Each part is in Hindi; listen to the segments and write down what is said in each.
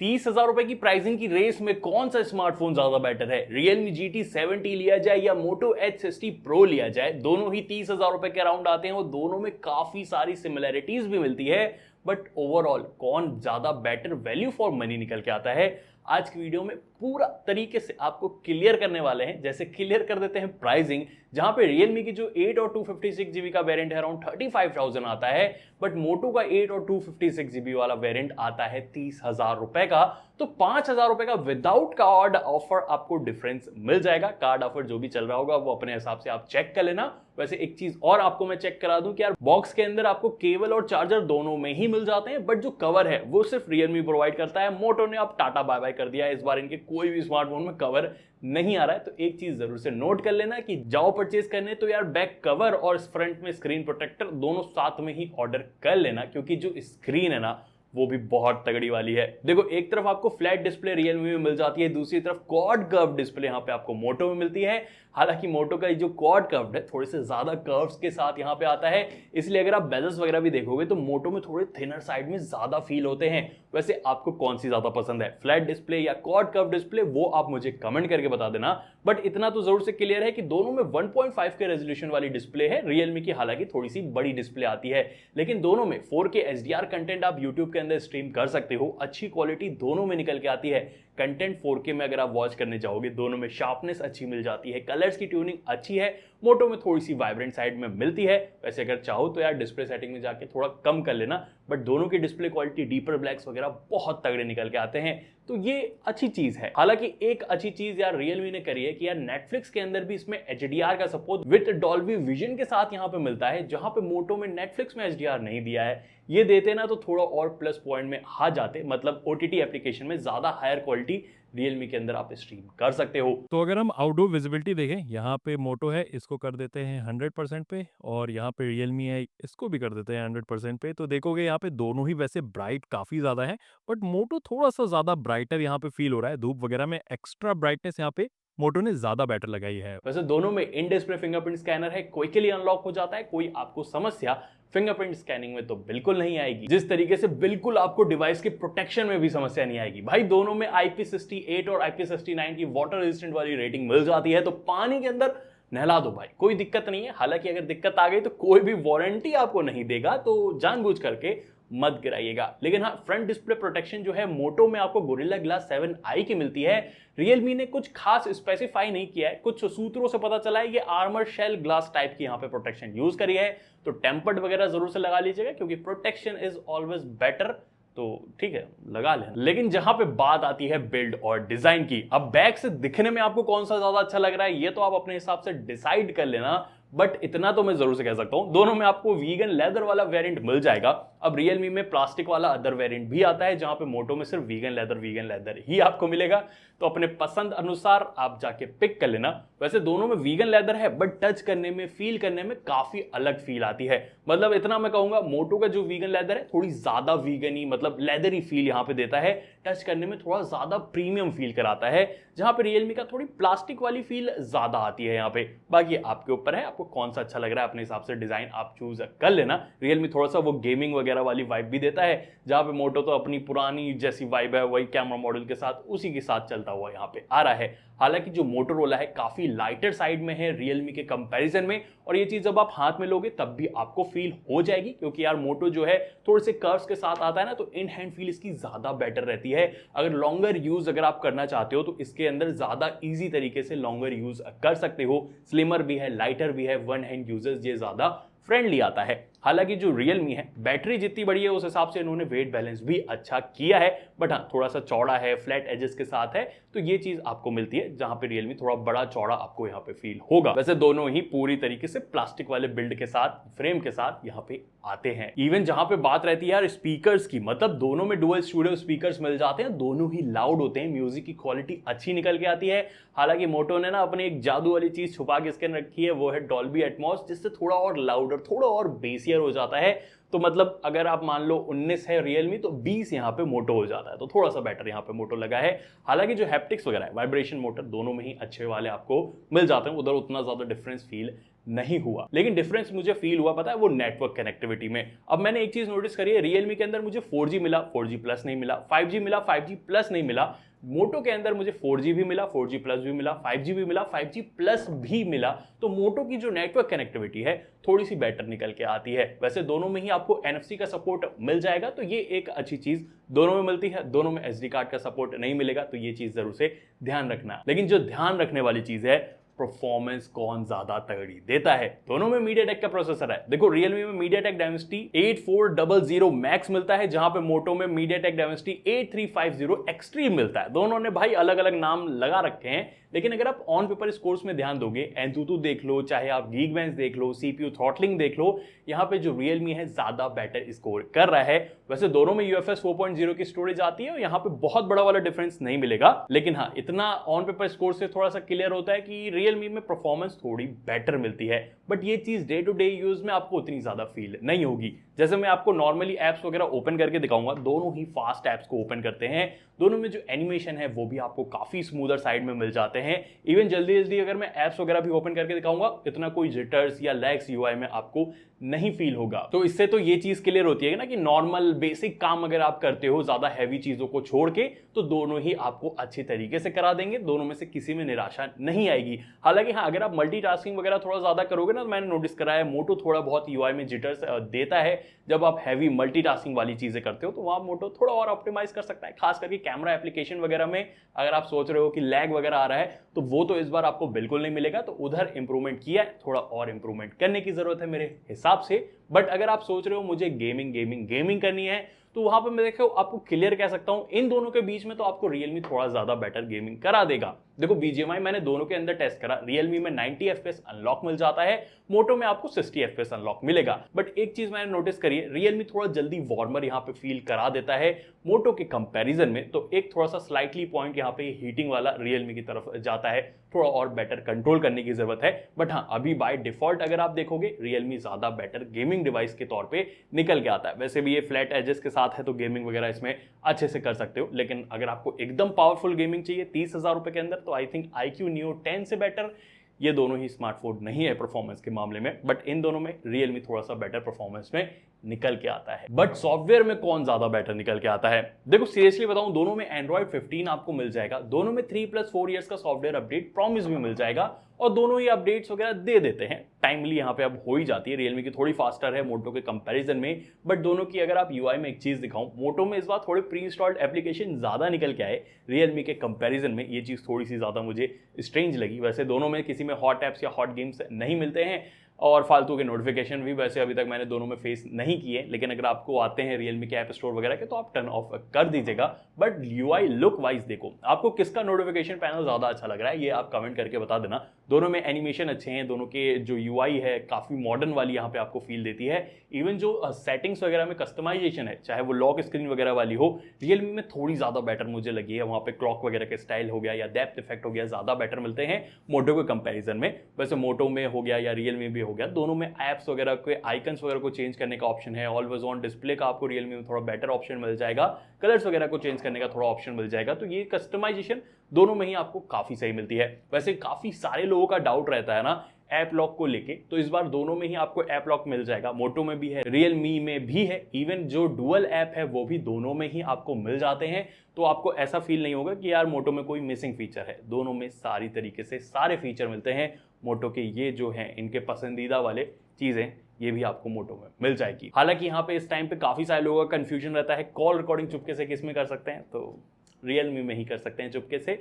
30,000 रुपए की प्राइसिंग की रेस में कौन सा स्मार्टफोन ज्यादा बेटर है? Realme GT 70 लिया जाए या Moto H60 Pro लिया जाए? दोनों ही 30,000 रुपए के अराउंड आते हैं और दोनों में काफी सारी सिमिलैरिटीज भी मिलती है, बट ओवरऑल कौन ज्यादा बेटर वैल्यू फॉर मनी निकल के आता है, आज की वीडियो में पूरा तरीके से आपको क्लियर करने वाले हैं। जैसे क्लियर कर देते हैं प्राइसिंग, जहां पे Realme की जो 8 और 256GB का वेरिएंट है अराउंड 35,000 आता है, बट Moto का 8 और 256GB वाला वेरिएंट आता है 30,000 रुपए का। तो 5,000 रुपए का विदाउट कार्ड ऑफर आपको डिफरेंस मिल जाएगा। कार्ड ऑफर जो भी चल रहा होगा वो अपने हिसाब से आप चेक कर लेना। वैसे एक चीज और आपको मैं चेक करा दूं कि यार बॉक्स के अंदर आपको केबल और चार्जर दोनों में ही मिल जाते हैं, बट जो कवर है वो सिर्फ Realme प्रोवाइड करता है। Moto ने अब टाटा बाय बाय कर दिया है, इस बार इनके कोई भी स्मार्टफोन में कवर नहीं आ रहा है। तो एक चीज जरूर से नोट कर लेना कि जाओ परचेज करने तो यार बैक कवर और फ्रंट में स्क्रीन प्रोटेक्टर दोनों साथ में ही ऑर्डर कर लेना, क्योंकि जो स्क्रीन है ना वो भी बहुत तगड़ी वाली है। देखो, एक तरफ आपको फ्लैट डिस्प्ले Realme में मिल जाती है, दूसरी तरफ क्वाड कर्व डिस्प्ले यहाँ पे आपको Moto में मिलती है। हालांकि Moto का जो क्वाड कर्व है थोड़े से ज्यादा कर्व्स के साथ यहाँ पे आता है, इसलिए अगर आप बेजल्स वगैरह भी देखोगे तो Moto में थोड़े थिनर साइड में ज्यादा फील होते हैं। वैसे आपको कौन सी ज्यादा पसंद है, फ्लैट डिस्प्ले या क्वाड कर्व डिस्प्ले, वो आप मुझे कमेंट करके बता देना। बट इतना तो जरूर से क्लियर है कि दोनों में 1.5 के रेजोल्यूशन वाली डिस्प्ले है। Realme की हालांकि थोड़ी सी बड़ी डिस्प्ले आती है, लेकिन दोनों में 4K HDR कंटेंट आप YouTube के अंदर स्ट्रीम कर सकते हो। अच्छी क्वालिटी दोनों में निकल के आती है। कंटेंट 4K में अगर आप वॉच करने जाओगे, दोनों में शार्पनेस अच्छी मिल जाती है, कलर्स की ट्यूनिंग अच्छी है। Moto में थोड़ी सी वाइब्रेंट साइड में मिलती है। वैसे अगर चाहो तो यार डिस्प्ले सेटिंग में जाके थोड़ा कम कर लेना, बट दोनों की डिस्प्ले क्वालिटी, डीपर ब्लैक्स वगैरह बहुत तगड़े निकल के आते हैं, तो ये अच्छी चीज है। हालांकि एक अच्छी चीज यार Realme ने करी है कि यार Netflix के अंदर भी इसमें HDR का सपोर्ट विद डॉल्बी विजन के साथ यहाँ पे मिलता है, जहां पे Moto में Netflix में HDR नहीं दिया है। ये देते ना तो थोड़ा और प्लस पॉइंट में आ जाते, मतलब OTT एप्लीकेशन में ज्यादा हायर क्वालिटी Realme के अंदर आप स्ट्रीम कर सकते हो। तो अगर हम आउटडोर विजिबिलिटी देखें, यहाँ पे मोटो है, इसको कर देते हैं 100% पे, और यहाँ पे रियलमी है, इसको भी कर देते हैं 100% पे। तो देखोगे यहाँ पे दोनों ही वैसे ब्राइट काफ़ी ज़्यादा है, बट मोटो थोड़ा सा ज़्यादा ब्राइटर यहाँ पे फील हो रहा है। धूप वगैरह में एक्स्ट्रा ब्राइटनेस यहाँ पे मोटो ने ज़्यादा बेटर लगाई है। वैसे दोनों में इन डिस्प्ले फिंगरप्रिंट स्कैनर है, क्विकली अनलॉक हो जाता है। कोई आपको समस्या फिंगरप्रिंट स्कैनिंग में तो बिल्कुल नहीं आएगी, जिस तरीके से बिल्कुल आपको डिवाइस के प्रोटेक्शन में भी समस्या नहीं आएगी। भाई दोनों में IP68 और IP69 की वाटर रेजिस्टेंट वाली रेटिंग मिल जाती है, तो पानी के अंदर नहला दो भाई, कोई दिक्कत नहीं है। हालांकि अगर दिक्कत आ गई तो कोई भी वारंटी आपको नहीं देगा, तो जानबूझ करके मत गिराइएगा। लेकिन हाँ, फ्रंट डिस्प्ले प्रोटेक्शन जो है Moto में आपको गोरिल्ला ग्लास 7i की मिलती है। Realme ने कुछ खास स्पेसिफाई नहीं किया है, कुछ सूत्रों से पता चला है ये आर्मर शेल ग्लास टाइप की यहाँ पे प्रोटेक्शन यूज करी है। तो टेम्पर्ड वगैरह जरूर से लगा लीजिएगा, क्योंकि प्रोटेक्शन इज ऑलवेज बेटर। तो ठीक है, लगा लें। लेकिन जहां पे बात आती है बिल्ड और डिजाइन की, अब बैक से दिखने में आपको कौन सा ज्यादा अच्छा लग रहा है ये तो आप अपने हिसाब से डिसाइड कर लेना, बट इतना तो मैं जरूर से कह सकता हूं, दोनों में आपको वीगन लेदर वाला वेरिएंट मिल जाएगा। अब Realme में प्लास्टिक वाला अदर वेरिएंट भी आता है, जहां पे Moto में सिर्फ वीगन लेदर ही आपको मिलेगा। तो अपने पसंद अनुसार आप जाके पिक कर लेना। वैसे दोनों में वीगन लेदर है, बट टच करने में, फील करने में काफी अलग फील आती है। मतलब इतना मैं कहूंगा, Moto का जो वीगन लेदर है थोड़ी ज्यादा वीगन ही, मतलब लेदरी फील यहाँ पे देता है, टच करने में थोड़ा ज्यादा प्रीमियम फील कराता है। जहां पे Realme का थोड़ी प्लास्टिक वाली फील ज्यादा आती है यहाँ पे। बाकी आपके ऊपर है, आपको कौन सा अच्छा लग रहा है, अपने हिसाब से डिजाइन आप चूज कर लेना। Realme थोड़ा सा वो गेमिंग वगैरह वाली वाइब भी देता है, जहां पे Moto तो अपनी पुरानी जैसी वाइब है, वही कैमरा मॉडल के साथ, उसी के साथ चलता हुआ यहाँ पे आ रहा है। हालांकि जो Motorola है काफी लाइटर साइड में है Realme के कंपैरिजन में, और ये चीज जब आप हाथ में लोगे तब भी आपको फील हो जाएगी, क्योंकि यार Moto जो है थोड़े से कर्व्स के साथ आता है ना, तो इन हैंड फील इसकी ज्यादा बेटर रहती है। अगर लॉन्गर यूज अगर आप करना चाहते हो तो इसके अंदर ज्यादा इजी तरीके से लॉन्गर यूज कर सकते हो। स्लिमर भी है, लाइटर भी है, वन हैंड यूजर्स ये ज्यादा फ्रेंडली आता है। हालांकि जो Realme है, बैटरी जितनी बड़ी है उस हिसाब से इन्होंने वेट बैलेंस भी अच्छा किया है, बट हाँ थोड़ा सा चौड़ा है, फ्लैट एजेस के साथ है, तो ये चीज आपको मिलती है, जहां पे Realme थोड़ा बड़ा चौड़ा आपको यहाँ पे फील होगा। वैसे दोनों ही पूरी तरीके से प्लास्टिक वाले बिल्ड के साथ, फ्रेम के साथ यहाँ पे आते हैं। इवन जहां पे बात रहती है यार स्पीकर्स की, मतलब दोनों में डुअल स्टूडियो स्पीकर्स मिल जाते हैं, दोनों ही लाउड होते हैं, म्यूजिक की क्वालिटी अच्छी निकल के आती है। हालांकि Moto ने ना अपनी एक जादू वाली चीज छुपा के इसके अंदर रखी है, वो है डॉल्बी एटमॉस, जिससे थोड़ा और लाउडर, थोड़ा और बेसियर हो जाता है। तो मतलब अगर आप मान लो 19 है Realme, तो 20 यहाँ पे Moto हो जाता है, तो थोड़ा सा बेटर यहाँ पे Moto लगा है। हालांकि जो हैप्टिक्स वगैरह है, वाइब्रेशन मोटर, दोनों में ही अच्छे वाले आपको मिल जाते हैं, उधर उतना ज्यादा डिफरेंस फील नहीं हुआ। लेकिन डिफरेंस मुझे फील हुआ पता है, वो नेटवर्क कनेक्टिविटी में। अब मैंने एक चीज नोटिस करी है, रियलमी के अंदर मुझे 4G मिला, 4G प्लस नहीं मिला, 5G मिला, 5G प्लस नहीं मिला। मोटो के अंदर मुझे 4G भी मिला, 4G प्लस भी मिला, 5G भी मिला, 5G प्लस भी मिला। तो मोटो की जो नेटवर्क कनेक्टिविटी है थोड़ी सी बेटर निकल के आती है। वैसे दोनों में ही आपको NFC का सपोर्ट मिल जाएगा, तो ये एक अच्छी चीज दोनों में मिलती है। दोनों में SD कार्ड का सपोर्ट नहीं मिलेगा, तो ये चीज जरूर से ध्यान रखना। लेकिन जो ध्यान रखने वाली चीज है, परफॉर्मेंस कौन ज्यादा तगड़ी देता है। दोनों में MediaTek का प्रोसेसर है। देखो रियलमी में MediaTek Dimensity 8400 मैक्स मिलता है, जहां पे मोटो में MediaTek Dimensity 8350 एक्सट्रीम मिलता है। दोनों ने भाई अलग अलग नाम लगा रखे हैं, लेकिन अगर आप ऑन पेपर स्कोर्स में ध्यान दोगे, एंतुतु देख लो, चाहे आप Geekbench देख लो, CPU थ्रॉटलिंग देख लो, यहाँ पे जो रियलमी है ज्यादा बेटर स्कोर कर रहा है। वैसे दोनों में UFS 4.0 की स्टोरेज आती है और यहाँ पे बहुत बड़ा वाला डिफरेंस नहीं मिलेगा, लेकिन हाँ इतना ऑन पेपर स्कोर से थोड़ा सा क्लियर होता है कि रियलमी में परफॉर्मेंस थोड़ी बेटर मिलती है। बट ये चीज डे टू डे यूज में आपको उतनी ज्यादा फील नहीं होगी। जैसे मैं आपको नॉर्मली एप्स वगैरह ओपन करके दिखाऊंगा, दोनों ही फास्ट एप्स को ओपन करते हैं। दोनों में जो एनिमेशन है वो भी आपको काफी स्मूदर साइड में मिल जाते हैं। इवन जल्दी जल्दी अगर मैं एप्स वगैरह भी ओपन करके दिखाऊंगा, इतना कोई जिटर्स या लैग्स UI में आपको नहीं फील होगा। तो इससे तो ये चीज क्लियर होती है ना कि नॉर्मल बेसिक काम अगर आप करते हो ज्यादा हैवी चीजों को छोड़ के, तो दोनों ही आपको अच्छे तरीके से करा देंगे। दोनों में से किसी में निराशा नहीं आएगी। हालांकि हाँ, अगर आप मल्टीटास्किंग वगैरह थोड़ा ज्यादा करोगे ना, तो मैंने नोटिस करा है मोटो थोड़ा बहुत UI में जिटर्स देता है। जब आप हैवी मल्टीटास्किंग वाली चीजें करते हो तो वहां मोटो थोड़ा और ऑप्टिमाइज कर सकता है। खास करके कैमरा एप्लीकेशन वगैरह में अगर आप सोच रहे हो कि लैग वगैरह आ रहा है, तो वो तो इस बार आपको बिल्कुल नहीं मिलेगा। तो उधर इंप्रूवमेंट किया है, थोड़ा और इंप्रूवमेंट करने की जरूरत है मेरे हिसाब से। बट अगर आप सोच रहे हो मुझे गेमिंग करनी है, तो वहां पर मैं देखो आपको क्लियर कह सकता हूं, इन दोनों के बीच में तो आपको रियलमी थोड़ा ज्यादा बेटर गेमिंग करा देगा। देखो BGMI मैंने दोनों के अंदर टेस्ट करा, रियलमी में 90 FPS अनलॉक मिल जाता है, मोटो में आपको 60 FPS अनलॉक मिलेगा। बट एक चीज मैंने नोटिस करी है, रियलमी थोड़ा जल्दी वार्मर यहाँ पे फील करा देता है मोटो के कंपैरिजन में। तो एक थोड़ा सा स्लाइटली पॉइंट यहाँ पे हीटिंग वाला रियलमी की तरफ जाता है, थोड़ा और बेटर कंट्रोल करने की जरूरत है। बट हाँ, अभी बाय डिफॉल्ट अगर आप देखोगे, रियलमी ज्यादा बेटर गेमिंग डिवाइस के तौर पे निकल के आता है। वैसे भी ये फ्लैट एजेस के साथ है, तो गेमिंग वगैरह इसमें अच्छे से कर सकते हो। लेकिन अगर आपको एकदम पावरफुल गेमिंग चाहिए 30,000 रुपए के अंदर, तो आई थिंक iQOO Neo 10 से बेटर ये दोनों ही स्मार्टफोन नहीं है परफॉर्मेंस के मामले में। बट इन दोनों में रियलमी थोड़ा सा बेटर परफॉर्मेंस में निकल के आता है। बट सॉफ्टवेयर में कौन ज्यादा बेटर निकल के आता है? देखो सीरियसली बताऊं, दोनों में Android 15 आपको मिल जाएगा, दोनों में 3+4 इयर्स का सॉफ्टवेयर अपडेट प्रॉमिस भी मिल जाएगा, और दोनों ही अपडेट्स वगैरह दे देते हैं टाइमली। यहाँ पे अब हो ही जाती है। रियलमी की थोड़ी फास्टर है मोटो के कंपैरिजन में। बट दोनों की अगर आप UI में एक चीज दिखाऊं, मोटो में इस बार थोड़े प्री इंस्टॉल्ड एप्लीकेशन ज्यादा निकल के आए, रियलमी के कंपैरिजन में ये चीज थोड़ी सी ज्यादा मुझे स्ट्रेंज लगी। वैसे दोनों में किसी में हॉट एप्स या हॉट गेम्स नहीं मिलते हैं, और फालतू के नोटिफिकेशन भी वैसे अभी तक मैंने दोनों में फेस नहीं किए। लेकिन अगर आपको आते हैं रियलमी के ऐप स्टोर वगैरह के, तो आप टर्न ऑफ कर दीजिएगा। बट UI लुक वाइज देखो, आपको किसका नोटिफिकेशन पैनल ज्यादा अच्छा लग रहा है, ये आप कमेंट करके बता देना। दोनों में एनिमेशन अच्छे हैं, दोनों के जो UI है काफी मॉडर्न वाली यहाँ पे आपको फील देती है। इवन जो सेटिंग्स वगैरह में कस्टमाइजेशन है, चाहे वो लॉक स्क्रीन वगैरह वाली हो, रियलमी में थोड़ी ज्यादा बेटर मुझे लगी है। वहाँ पे क्लॉक वगैरह के स्टाइल हो गया या डेप्थ इफेक्ट हो गया, ज्यादा बेटर मिलते हैं मोटो के कंपेरिजन में। वैसे मोटो में हो गया या रियलमी भी हो गया, दोनों में एप्स वगैरह के आइकन्स वगैरह को चेंज करने का ऑप्शन है। ऑलवेज ऑन डिस्प्ले का आपको रियलमी में थोड़ा बेटर ऑप्शन मिल जाएगा, कलर्स वगैरह को चेंज करने का थोड़ा ऑप्शन मिल जाएगा। तो ये कस्टमाइजेशन दोनों में ही आपको काफी सही मिलती है। वैसे काफी सारे लोगों का डाउट रहता है ना ऐप लॉक को लेके, तो इस बार दोनों में ही आपको ऐप लॉक मिल जाएगा। मोटो में भी है, रियलमी में भी है, इवन जो डुअल ऐप है वो भी दोनों में ही आपको मिल जाते हैं। तो आपको ऐसा फील नहीं होगा कि यार मोटो में कोई मिसिंग फीचर है। दोनों में सारी तरीके से सारे फीचर मिलते हैं। मोटो के ये जो हैं इनके पसंदीदा वाले चीजें, ये भी आपको मोटो में मिल जाएगी। हालांकि यहाँ पे इस टाइम पे काफी सारे लोगों का कंफ्यूजन रहता है, कॉल रिकॉर्डिंग चुपके से किस में कर सकते हैं, तो रियलमी में ही कर सकते हैं चुपके से,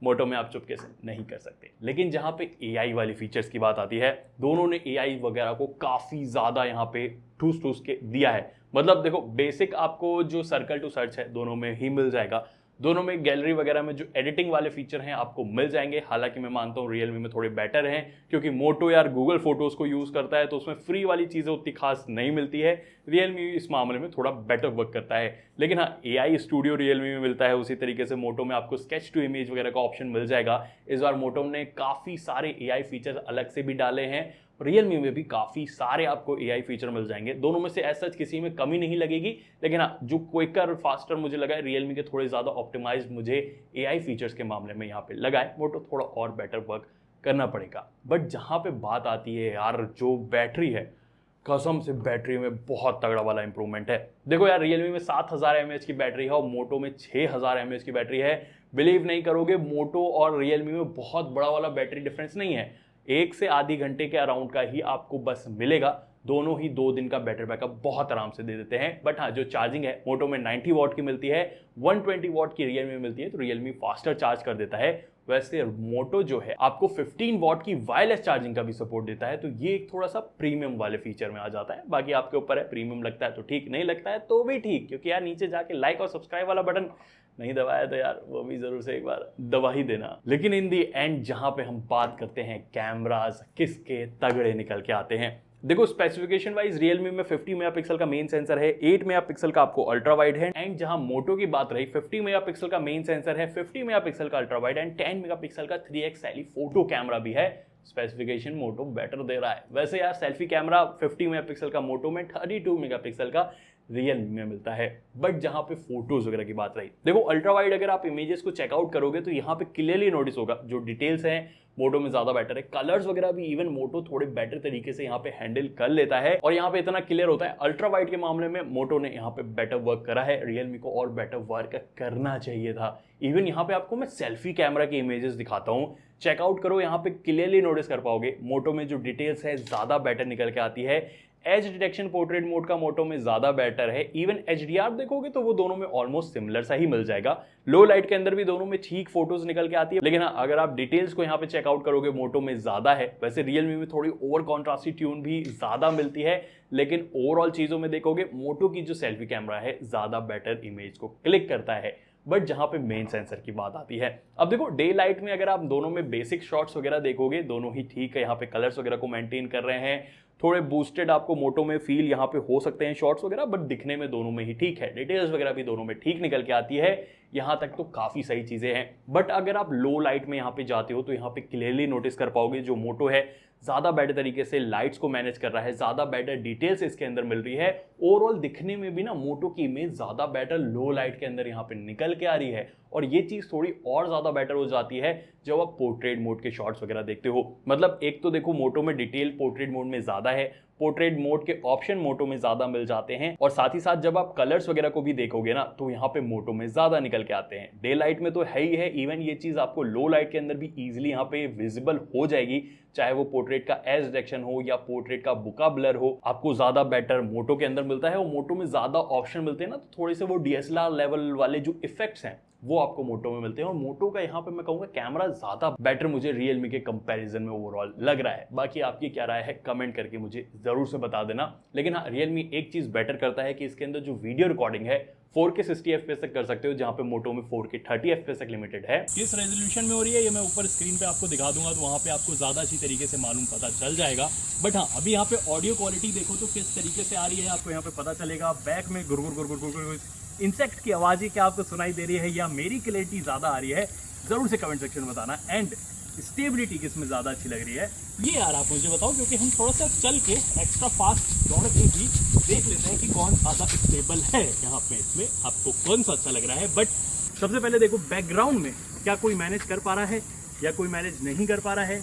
मोटो में आप चुपके से नहीं कर सकते। लेकिन जहां पे AI वाली फीचर्स की बात आती है, दोनों ने AI वगैरह को काफी ज्यादा यहाँ पे ठूस के दिया है। मतलब देखो, बेसिक आपको जो सर्कल टू सर्च है दोनों में ही मिल जाएगा। दोनों में गैलरी वगैरह में जो एडिटिंग वाले फीचर हैं आपको मिल जाएंगे। हालांकि मैं मानता हूं रियलमी में थोड़े बेटर हैं, क्योंकि मोटो यार गूगल फोटोज को यूज करता है, तो उसमें फ्री वाली चीजें उतनी खास नहीं मिलती है। रियलमी इस मामले में थोड़ा बेटर वर्क करता है। लेकिन हाँ, AI स्टूडियो रियलमी में मिलता है, उसी तरीके से मोटो में आपको स्केच टू इमेज वगैरह का ऑप्शन मिल जाएगा। इस बार मोटो ने काफी सारे AI फीचर अलग से भी डाले हैं, रियलमी में भी काफी सारे आपको AI फीचर मिल जाएंगे। दोनों में से ऐसा किसी में कमी नहीं लगेगी। लेकिन हाँ, जो क्विकर फास्टर मुझे लगा है रियलमी के थोड़े ज्यादा ऑप्टिमाइज्ड मुझे AI फीचर्स के मामले में यहाँ पे लगा है। मोटो थोड़ा और बेटर वर्क करना पड़ेगा। बट जहाँ पे बात आती है यार जो बैटरी है, कसम से बैटरी में बहुत तगड़ा वाला इंप्रूवमेंट है। देखो यार Realme में 7000 mAh की बैटरी है और मोटो में 6000 mAh की बैटरी है। बिलीव नहीं करोगे, मोटो और Realme में बहुत बड़ा वाला बैटरी डिफरेंस नहीं है, 1 से आधी घंटे के अराउंड का ही आपको बस मिलेगा। दोनों ही 2 दिन का बैटरी बैकअप बहुत आराम से दे देते हैं। बट हाँ, जो चार्जिंग है मोटो में 90 वॉट की मिलती है, 120 वॉट की Realme में मिलती है, तो Realme फास्टर चार्ज कर देता है। वैसे मोटो जो है आपको 15 वॉट की वायरलेस चार्जिंग का भी सपोर्ट देता है, तो ये एक थोड़ा सा प्रीमियम वाले फीचर में आ जाता है। बाकी आपके ऊपर है, प्रीमियम लगता है तो ठीक, नहीं लगता है तो भी ठीक, क्योंकि यार नीचे जाके लाइक और सब्सक्राइब वाला बटन नहीं दबाया तो यार वो भी जरूर से एक बार दबा ही देना। लेकिन इन दी एंड जहां पे हम बात करते हैं कैमरास किसके तगड़े निकल के आते हैं, देखो स्पेसिफिकेशन वाइज Realme में 50 मेगापिक्सल का मेन सेंसर है, 8 मेगापिक्सल का आपको अल्ट्रा वाइड है। एंड जहां मोटो की बात रही, 50 मेगापिक्सल का मेन सेंसर है, 50 मेगापिक्सल का अल्ट्रा वाइड एंड 10 मेगापिक्सल का 3x टेलीफोटो कैमरा भी है। स्पेसिफिकेशन मोटो बेटर दे रहा है। वैसे यार सेल्फी कैमरा 50 मेगापिक्सल का मोटो में, 32 मेगापिक्सल का Realme में मिलता है। बट जहां पे फोटोज वगैरह की बात रही, देखो अल्ट्रा वाइड अगर आप इमेजेस को चेकआउट करोगे तो यहाँ पे क्लियरली नोटिस होगा जो डिटेल्स हैं मोटो में ज्यादा बेटर है। कलर्स वगैरह भी इवन मोटो थोड़े बेटर तरीके से यहाँ पे हैंडल कर लेता है और यहाँ पे इतना क्लियर होता है। अल्ट्रा वाइड के मामले में मोटो ने यहाँ पे बेटर वर्क करा है, Realme को और बेटर वर्क करना चाहिए था। इवन यहाँ पे आपको मैं सेल्फी कैमरा की इमेजेस दिखाता हूँ, चेकआउट करो, यहाँ पे क्लियरली नोटिस कर पाओगे मोटो में जो डिटेल्स है ज्यादा बेटर निकल के आती है। एज डिटेक्शन पोर्ट्रेट मोड का मोटो में ज्यादा बेटर है। इवन HDR देखोगे तो वो दोनों में ऑलमोस्ट सिमिलर सा ही मिल जाएगा। लो लाइट के अंदर भी दोनों में ठीक फोटोज निकल के आती है। लेकिन हाँ, अगर आप डिटेल्स को यहाँ पे चेकआउट करोगे मोटो में ज्यादा है। वैसे Realme में थोड़ी ओवर कॉन्ट्रास्टी ट्यून भी ज्यादा मिलती है, लेकिन ओवरऑल चीजों में देखोगे मोटो की जो सेल्फी कैमरा है ज्यादा बेटर इमेज को क्लिक करता है। बट जहां पे मेन सेंसर की बात आती है, अब देखो डे लाइट में अगर आप दोनों में बेसिक शॉट्स वगैरह देखोगे दोनों ही ठीक है, यहाँ पे कलर्स वगैरह को मेंटेन कर रहे हैं। थोड़े बूस्टेड आपको मोटो में फील यहाँ पे हो सकते हैं शॉट्स वगैरह, बट दिखने में दोनों में ही ठीक है। डिटेल्स वगैरह भी दोनों में ठीक निकल के आती है, यहाँ तक तो काफी सही चीजें हैं। बट अगर आप लो लाइट में यहाँ पे जाते हो तो यहाँ पे क्लियरली नोटिस कर पाओगे जो मोटो है ज्यादा बेटर तरीके से लाइट्स को मैनेज कर रहा है, ज्यादा बेटर डिटेल्स इसके अंदर मिल रही है। ओवरऑल दिखने में भी ना मोटो की इमेज ज्यादा बेटर लो लाइट के अंदर यहाँ पे निकल के आ रही है। और ये चीज थोड़ी और ज्यादा बेटर हो जाती है जब आप पोर्ट्रेट मोड के शॉट्स वगैरह देखते हो। मतलब एक तो देखो मोटो में डिटेल पोर्ट्रेट मोड में ज्यादा है, पोर्ट्रेट मोड के ऑप्शन मोटो में ज्यादा मिल जाते हैं, और साथ ही साथ जब आप कलर्स वगैरह को भी देखोगे ना तो यहाँ पे मोटो में ज्यादा निकल के आते हैं। डे लाइट में तो है ही है, इवन ये चीज आपको लो लाइट के अंदर भी इजिली यहाँ पे विजिबल हो जाएगी, चाहे वो पोर्ट्रेट का एज डिटेक्शन हो या पोर्ट्रेट का बुका ब्लर हो, आपको ज्यादा बेटर मोटो के अंदर मिलता है। और मोटो में ज्यादा ऑप्शन मिलते हैं ना, तो थोड़े से वो DSLR लेवल वाले जो इफेक्ट्स हैं वो आपको मोटो में मिलते हैं। और मोटो का यहाँ पे मैं कहूंगा कैमरा ज्यादा बेटर मुझे Realme के कंपैरिजन में ओवरऑल लग रहा है। बाकी आपकी क्या राय है कमेंट करके मुझे जरूर से बता देना। लेकिन हाँ, Realme एक चीज बेटर करता है कि इसके अंदर जो वीडियो रिकॉर्डिंग है 4K 60 FPS तक कर सकते हो, जहां पे मोटो में 4K 30 FPS तक लिमिटेड है। किस रेजोल्यूशन में हो रही है ये मैं ऊपर स्क्रीन पे आपको दिखा दूंगा, तो वहाँ पे आपको ज़्यादा अच्छी तरीके से मालूम पता चल जाएगा। बट हाँ, अभी यहाँ पे ऑडियो क्वालिटी देखो तो किस तरीके से आ रही है आपको यहाँ पे पता चलेगा। बैक में गुरगुर गुरगुर गुरगुर इंसेक्ट की आवाज़ ही क्या आपको सुनाई दे रही है या मेरी क्लैरिटी ज़्यादा आ रही है, ज़रूर से कमेंट सेक्शन में बताना। एंड स्टेबिलिटी किस में ज़्यादा अच्छी लग रही है ये यार आप मुझे बताओ, क्योंकि हम थोड़ा सा चल के एक्स्ट्रा फास्ट दौड़ के भी देख लेते हैं कि कौन ज़्यादा स्टेबल है यहाँ पे, इसमें आपको कौन सा अच्छा लग रहा है। बट सबसे पहले देखो बैकग्राउंड में क्या कोई मैनेज कर पा रहा है या कोई मैनेज नहीं कर पा रहा है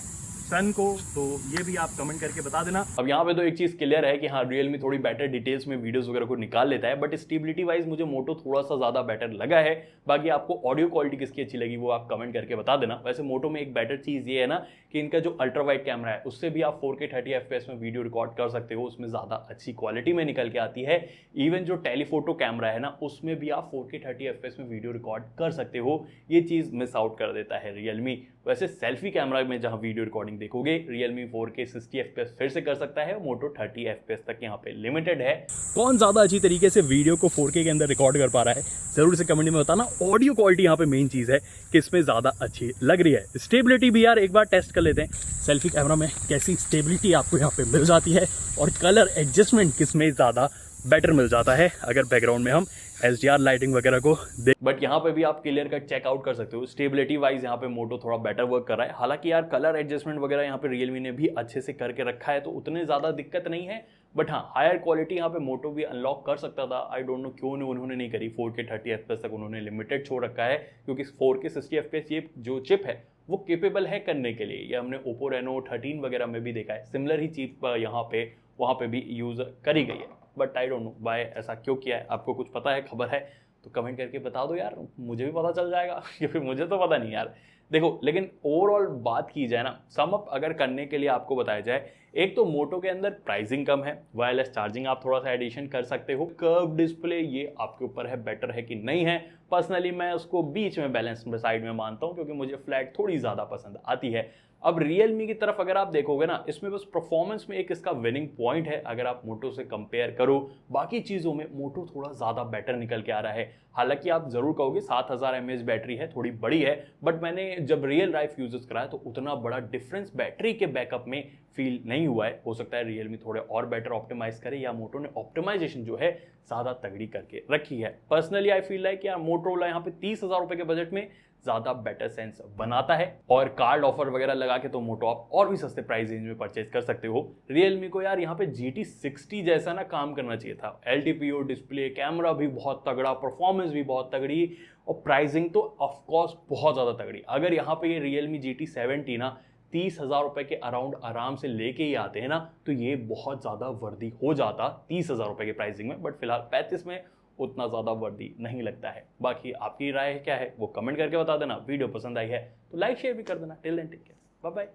सन को, तो ये भी आप कमेंट करके बता देना। अब यहाँ पे तो एक चीज क्लियर है कि हाँ Realme थोड़ी बेटर डिटेल्स में वीडियोस वगैरह को निकाल लेता है, बट स्टेबिलिटी वाइज मुझे मोटो थोड़ा सा ज्यादा बेटर लगा है। बाकी आपको ऑडियो क्वालिटी किसकी अच्छी लगी वो आप कमेंट करके बता देना। वैसे मोटो में एक बेटर चीज ये है ना कि इनका जो अल्ट्रा वाइड कैमरा है उससे भी आप 4K 30 FPS में वीडियो रिकॉर्ड कर सकते हो, उसमें ज्यादा अच्छी क्वालिटी में निकल के आती है। इवन जो टेलीफोटो कैमरा है ना उसमें भी आप 4K 30 FPS में वीडियो रिकॉर्ड कर सकते हो, ये चीज मिस आउट कर देता है Realme। वैसे सेल्फी कैमरा में जहां वीडियो रिकॉर्डिंग देखोगे Realme 4K 60 FPS फिर से कर सकता है, मोटो 30 FPS तक यहाँ पे लिमिटेड है। कौन ज्यादा अच्छी तरीके से वीडियो को 4K के अंदर रिकॉर्ड कर पा रहा है जरूर से कमेंट में बताना। ऑडियो क्वालिटी यहाँ पे मेन चीज है कि इसमें ज्यादा अच्छी लग रही है। स्टेबिलिटी भी यार एक बार टेस्ट कर लेते हैं, सेल्फी कैमरा में कैसी स्टेबिलिटी आपको यहाँ पे मिल जाती है और कलर एडजस्टमेंट किसमें ज्यादा बेटर मिल जाता है अगर बैकग्राउंड में हम HDR लाइटिंग वगैरह को देख। बट यहाँ पे भी आप क्लियर कट चेकआउट कर सकते हो, स्टेबिलिटी वाइज यहाँ पे मोटो थोड़ा बेटर वर्क कर रहा है। हालांकि यार कलर एडजस्टमेंट वगैरह यहाँ पे Realme ने भी अच्छे से करके रखा है, तो उतने ज्यादा दिक्कत नहीं है। बट हाँ, हायर क्वालिटी यहाँ पे मोटो भी अनलॉक कर सकता था, आई डोंट नो क्यों उन्होंने नहीं करी। 4K 30 FPS तक उन्होंने लिमिटेड छोड़ रखा है, क्योंकि 4K 60 FPS ये जो चिप है वो केपेबल है करने के लिए। ये हमने ओप्पो रेनो 13 वगैरह में भी देखा है, सिमिलर ही चीज यहाँ पे वहाँ पे भी यूज करी गई है। But I don't know why ऐसा क्यों किया है, आपको कुछ पता है, खबर है तो कमेंट करके बता दो यार, मुझे भी पता चल जाएगा क्योंकि मुझे तो पता नहीं यार। देखो लेकिन ओवरऑल बात की जाए ना, सम अप अगर करने के लिए आपको बताया जाए, एक तो मोटो के अंदर प्राइसिंग कम है, वायरलेस चार्जिंग आप थोड़ा सा एडिशन कर सकते हो, कर्व डिस्प्ले ये आपके ऊपर है बेटर है कि नहीं है। पर्सनली मैं उसको बीच में बैलेंस साइड में मानता हूँ क्योंकि मुझे फ्लैट थोड़ी ज़्यादा पसंद आती है। अब रियलमी की तरफ अगर आप देखोगे ना, इसमें बस परफॉर्मेंस में एक इसका विनिंग पॉइंट है अगर आप मोटो से कंपेयर करो, बाकी चीज़ों में मोटो थोड़ा ज़्यादा बेटर निकल के आ रहा है। हालांकि आप जरूर कहोगे 7000 mAh बैटरी है, थोड़ी बड़ी है, बट मैंने जब रियल लाइफ यूजेस कराया तो उतना बड़ा डिफरेंस बैटरी के बैकअप में फील नहीं हुआ है। हो सकता है रियलमी थोड़े और बेटर ऑप्टिमाइज करे या मोटो ने ऑप्टिमाइजेशन जो है ज़्यादा तगड़ी करके रखी है। पर्सनली आई फील लाइक यार मोटोरोला यहाँ पे 30,000 रुपए के बजट में ज़्यादा बेटर सेंस बनाता है, और कार्ड ऑफर वगैरह लगा के तो मोटो आप और भी सस्ते प्राइस रेंज में परचेज कर सकते हो। रियलमी को यार यहाँ पे GT60 जैसा ना काम करना चाहिए था। LTPO डिस्प्ले, कैमरा भी बहुत तगड़ा, परफॉर्मेंस भी बहुत तगड़ी, और प्राइसिंग तो ऑफकोर्स बहुत ज़्यादा तगड़ी। अगर यहाँ पे ये रियलमी GT70 ना 30,000 रुपए के अराउंड आराम से लेके ही आते हैं ना, तो ये बहुत ज़्यादा वर्दी हो जाता 30,000 रुपए के प्राइसिंग में। बट फिलहाल 35 में उतना ज़्यादा वर्दी नहीं लगता है। बाकी आपकी राय क्या है वो कमेंट करके बता देना। वीडियो पसंद आई है तो लाइक शेयर भी कर देना। Till then take care, bye bye.